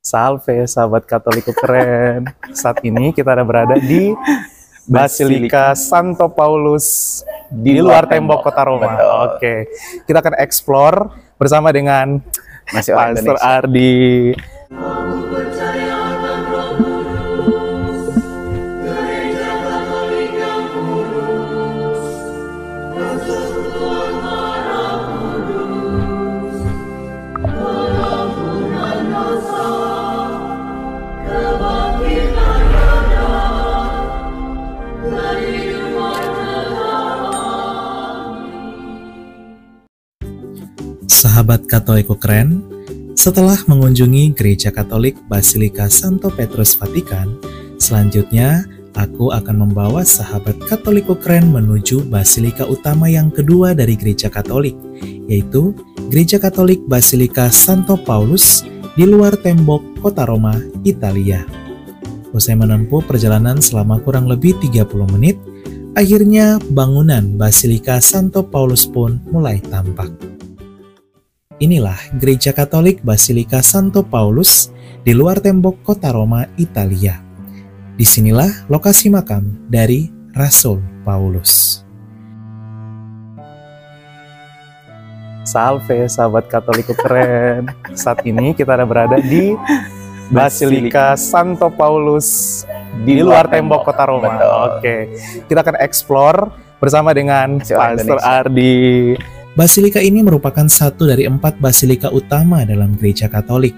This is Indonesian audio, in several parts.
Salve, sahabat Katoliku keren. Saat ini kita ada berada di Basilika Santo Paulus di luar tembok kota Roma. Oke, kita akan explore bersama dengan Pastor Ardi. Sahabat Katoliku keren, setelah mengunjungi Gereja Katolik Basilika Santo Petrus Vatikan, selanjutnya aku akan membawa sahabat Katoliku keren menuju Basilika utama yang kedua dari Gereja Katolik, yaitu Gereja Katolik Basilika Santo Paulus di luar tembok kota Roma, Italia. Usai menempuh perjalanan selama kurang lebih 30 menit, akhirnya bangunan Basilika Santo Paulus pun mulai tampak. Inilah Gereja Katolik Basilika Santo Paulus di luar tembok kota Roma, Italia. Disinilah lokasi makam dari Rasul Paulus. Salve, sahabat Katoliku keren. Saat ini kita ada berada di Basilika Santo Paulus di luar tembok kota Roma. Oke, kita akan explore bersama dengan Pastor Ardi. Basilika ini merupakan satu dari 4 basilika utama dalam Gereja Katolik,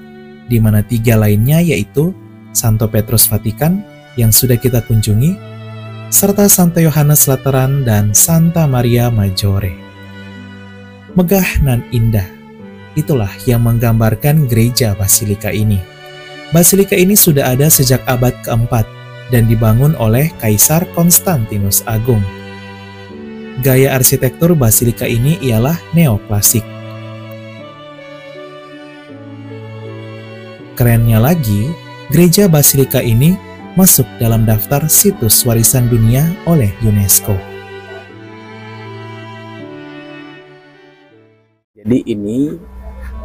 di mana 3 lainnya yaitu Santo Petrus Vatikan yang sudah kita kunjungi, serta Santo Yohanes Lateran dan Santa Maria Maggiore. Megah nan indah, itulah yang menggambarkan gereja basilika ini. Basilika ini sudah ada sejak abad keempat dan dibangun oleh Kaisar Konstantinus Agung. Gaya arsitektur basilika ini ialah neoklasik. Kerennya lagi, gereja basilika ini masuk dalam daftar situs warisan dunia oleh UNESCO. Jadi ini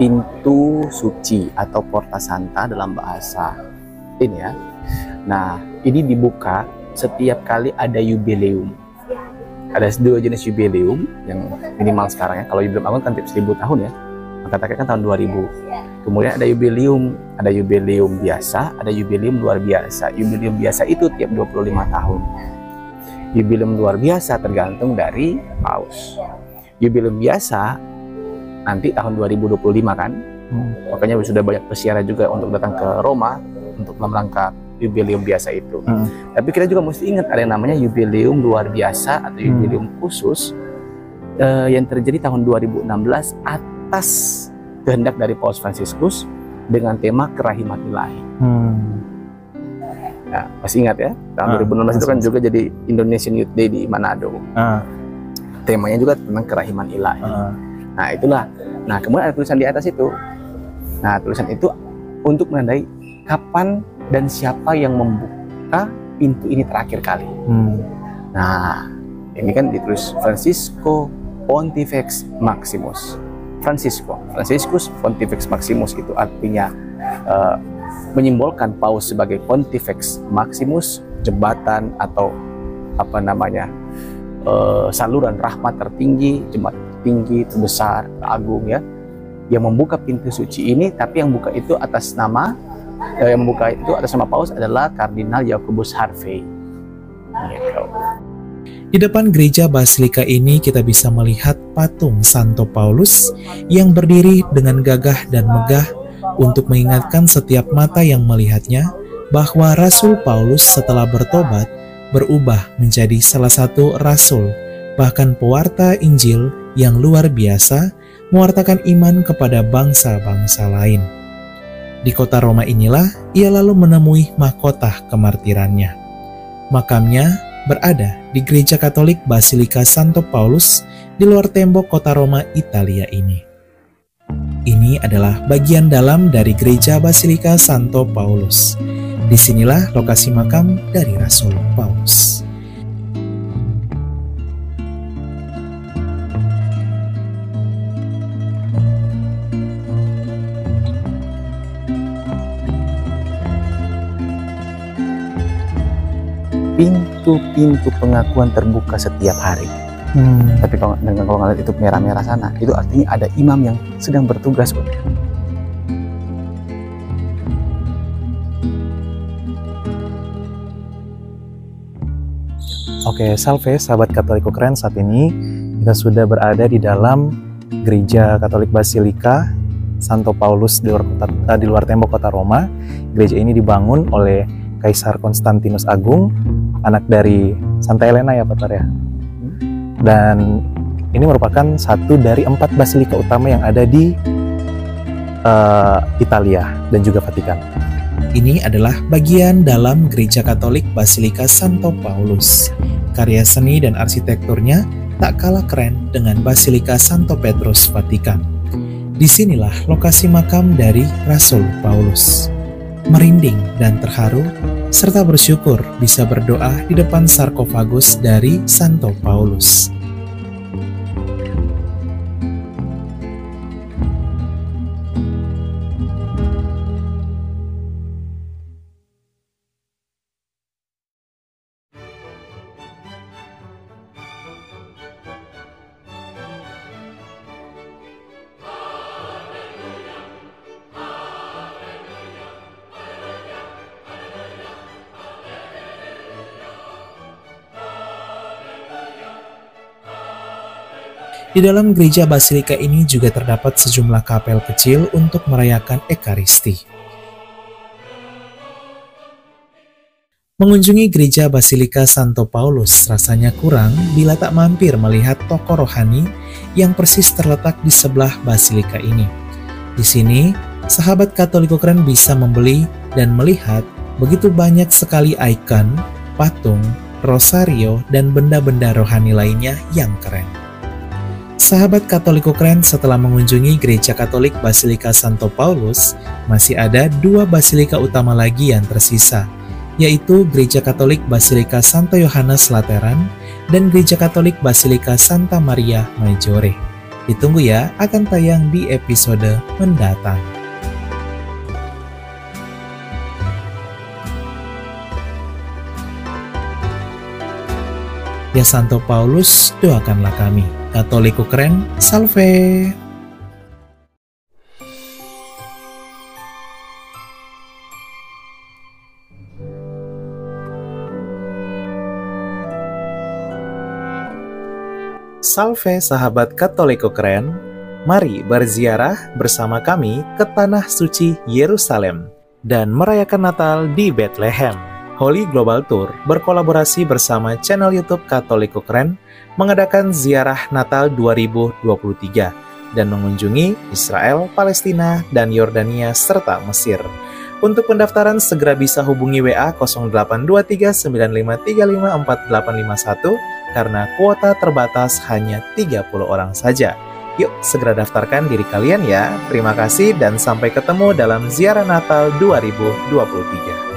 pintu suci atau Porta Santa dalam bahasa ini ya. Nah, ini dibuka setiap kali ada yubileum. Ada 2 jenis yubileum yang minimal sekarang ya. Kalau yubileum agung kan tiap 1000 tahun ya. Maka terakhir kan tahun 2000. Kemudian ada yubileum biasa, ada yubileum luar biasa. Yubileum biasa itu tiap 25 tahun. Yubileum luar biasa tergantung dari paus. Yubileum biasa nanti tahun 2025 kan. Makanya sudah banyak pesiaran juga untuk datang ke Roma untuk dalam rangka yubileum biasa itu. Tapi kita juga mesti ingat ada yang namanya yubileum luar biasa atau yubileum khusus yang terjadi tahun 2016 atas kehendak dari Paus Fransiskus dengan tema kerahiman ilahi. Nah, masih ingat ya, tahun 2016 itu kan juga jadi Indonesian Youth Day di Manado. Temanya juga tentang kerahiman ilahi. Nah itulah. Nah kemudian ada tulisan di atas itu. Nah tulisan itu untuk menandai kapan dan siapa yang membuka pintu ini terakhir kali. Nah, ini kan ditulis Francisco Pontifex Maximus. Franciscus Pontifex Maximus itu artinya menyimbolkan Paus sebagai Pontifex Maximus, jembatan atau apa namanya saluran rahmat tertinggi, jembatan tinggi, terbesar, agung ya, yang membuka pintu suci ini. Tapi yang buka itu atas nama Paus adalah Kardinal Jakobus Harvey. Di depan gereja basilika ini kita bisa melihat patung Santo Paulus yang berdiri dengan gagah dan megah untuk mengingatkan setiap mata yang melihatnya bahwa Rasul Paulus setelah bertobat berubah menjadi salah satu rasul, bahkan pewarta Injil yang luar biasa, mewartakan iman kepada bangsa-bangsa lain. Di kota Roma inilah ia lalu menemui mahkota kemartirannya. Makamnya berada di Gereja Katolik Basilika Santo Paulus di luar tembok kota Roma, Italia ini. Ini adalah bagian dalam dari Gereja Basilika Santo Paulus. Disinilah lokasi makam dari Rasul Paulus. pintu-pintu pengakuan terbuka setiap hari. Tapi kalau ngeliat itu merah-merah sana, itu artinya ada imam yang sedang bertugas. Oke, salve sahabat Katoliko keren, saat ini kita sudah berada di dalam Gereja Katolik Basilika Santo Paulus di luar tembok kota Roma. Gereja ini dibangun oleh Kaisar Konstantinus Agung, anak dari Santa Helena ya Pak Tar ya. Dan ini merupakan satu dari 4 basilika utama yang ada di Italia dan juga Vatikan. Ini adalah bagian dalam Gereja Katolik Basilika Santo Paulus. Karya seni dan arsitekturnya tak kalah keren dengan Basilika Santo Petrus Vatikan. Disinilah lokasi makam dari Rasul Paulus. Merinding dan terharu, serta bersyukur bisa berdoa di depan sarkofagus dari Santo Paulus. Di dalam gereja basilika ini juga terdapat sejumlah kapel kecil untuk merayakan Ekaristi. Mengunjungi gereja Basilika Santo Paulus rasanya kurang bila tak mampir melihat toko rohani yang persis terletak di sebelah basilika ini. Di sini, sahabat Katoliko keren bisa membeli dan melihat begitu banyak sekali ikon, patung, rosario, dan benda-benda rohani lainnya yang keren. Sahabat Katoliko keren, setelah mengunjungi Gereja Katolik Basilika Santo Paulus, masih ada 2 basilika utama lagi yang tersisa, yaitu Gereja Katolik Basilika Santo Yohanes Lateran dan Gereja Katolik Basilika Santa Maria Maggiore. Ditunggu ya, akan tayang di episode mendatang. Ya Santo Paulus, doakanlah kami. Katoliko keren, salve! Salve sahabat Katoliko keren, mari berziarah bersama kami ke Tanah Suci Yerusalem dan merayakan Natal di Bethlehem. Holy Global Tour berkolaborasi bersama channel YouTube Katoliko Keren mengadakan ziarah Natal 2023 dan mengunjungi Israel, Palestina, dan Yordania serta Mesir. Untuk pendaftaran segera bisa hubungi WA 082395354851 karena kuota terbatas hanya 30 orang saja. Yuk segera daftarkan diri kalian ya. Terima kasih dan sampai ketemu dalam ziarah Natal 2023.